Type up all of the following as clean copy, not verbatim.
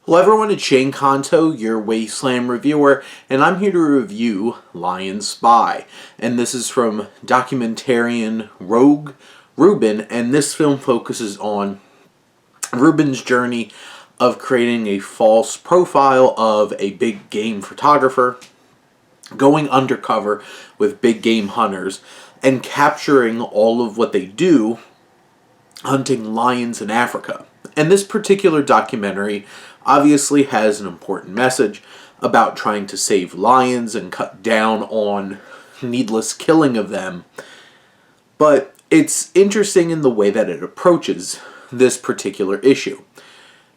Hello everyone, it's Shane Kanto, your Wasteland reviewer, and I'm here to review Lion Spy. And this is from documentarian Rogue Rubin, and this film focuses on Rubin's journey of creating a false profile of a big game photographer, going undercover with big game hunters, and capturing all of what they do hunting lions in Africa. And this particular documentary obviously has an important message about trying to save lions and cut down on needless killing of them. But it's interesting in the way that it approaches this particular issue.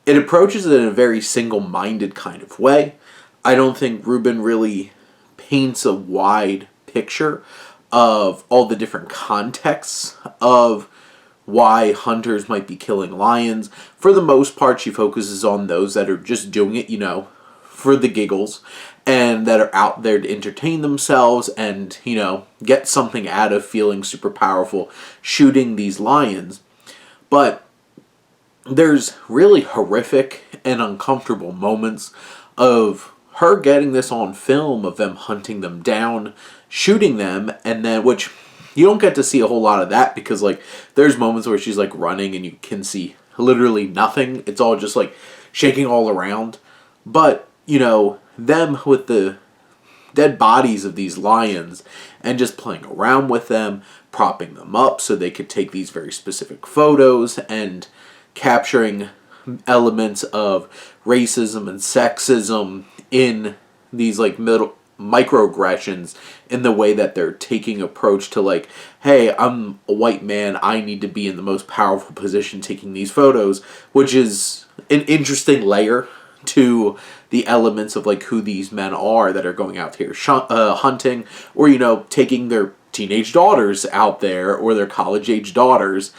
It approaches it in a very single-minded kind of way. I don't think Rubin really paints a wide picture of all the different contexts of why hunters might be killing lions. For the most part, she focuses on those that are just doing it, for the giggles, and that are out there to entertain themselves and, get something out of feeling super powerful shooting these lions. But there's really horrific and uncomfortable moments of her getting this on film, of them hunting them down, shooting them, and then, which you don't get to see a whole lot of that because, there's moments where she's, running and you can see literally nothing. It's all just, shaking all around. But, them with the dead bodies of these lions and just playing around with them, propping them up so they could take these very specific photos and capturing elements of racism and sexism in these, microaggressions in the way that they're taking approach to hey, I'm a white man, I need to be in the most powerful position taking these photos, which is an interesting layer to the elements of who these men are that are going out here hunting, or taking their teenage daughters out there, or their college age daughters,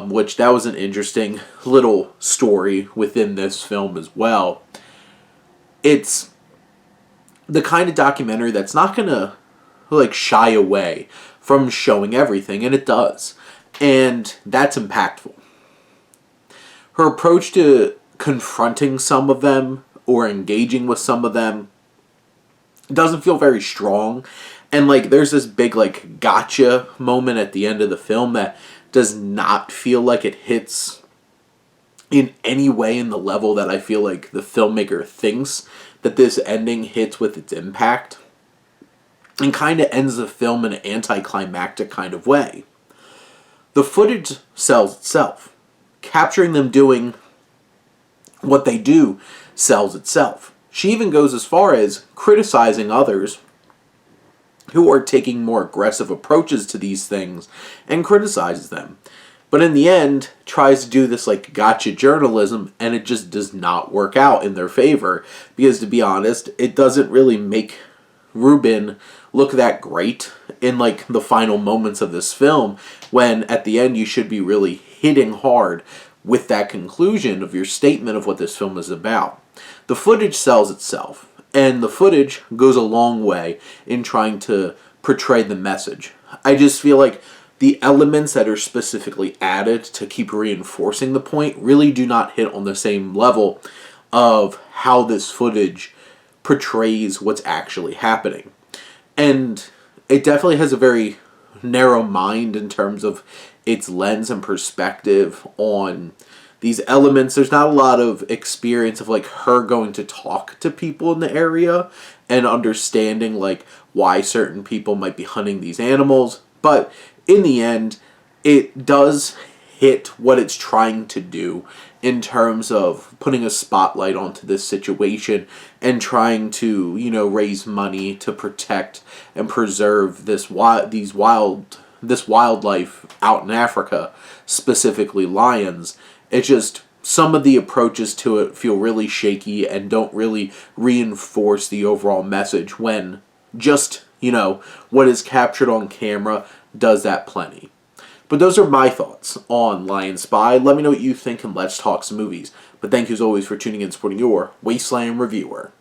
which that was an interesting little story within this film as well. It's the kind of documentary that's not gonna shy away from showing everything, and it does, and that's impactful. Her approach to confronting some of them or engaging with some of them doesn't feel very strong, and there's this big gotcha moment at the end of the film that does not feel like it hits in any way in the level that I feel like the filmmaker thinks that this ending hits with its impact, and kind of ends the film in an anticlimactic kind of way. The footage sells itself. Capturing them doing what they do sells itself. She even goes as far as criticizing others who are taking more aggressive approaches to these things and criticizes them. But in the end, tries to do this gotcha journalism, and it just does not work out in their favor. Because to be honest, it doesn't really make Rubin look that great in the final moments of this film, when at the end you should be really hitting hard with that conclusion of your statement of what this film is about. The footage sells itself, and the footage goes a long way in trying to portray the message. I just feel like the elements that are specifically added to keep reinforcing the point really do not hit on the same level of how this footage portrays what's actually happening. And it definitely has a very narrow mind in terms of its lens and perspective on these elements. There's not a lot of experience of her going to talk to people in the area and understanding why certain people might be hunting these animals. But in the end, it does hit what it's trying to do in terms of putting a spotlight onto this situation and trying to, raise money to protect and preserve this wildlife out in Africa, specifically lions. It's just some of the approaches to it feel really shaky and don't really reinforce the overall message, when just, what is captured on camera does that plenty. But those are my thoughts on Lion Spy. Let me know what you think, and let's talk some movies. But thank you as always for tuning in and supporting your Wasteland reviewer.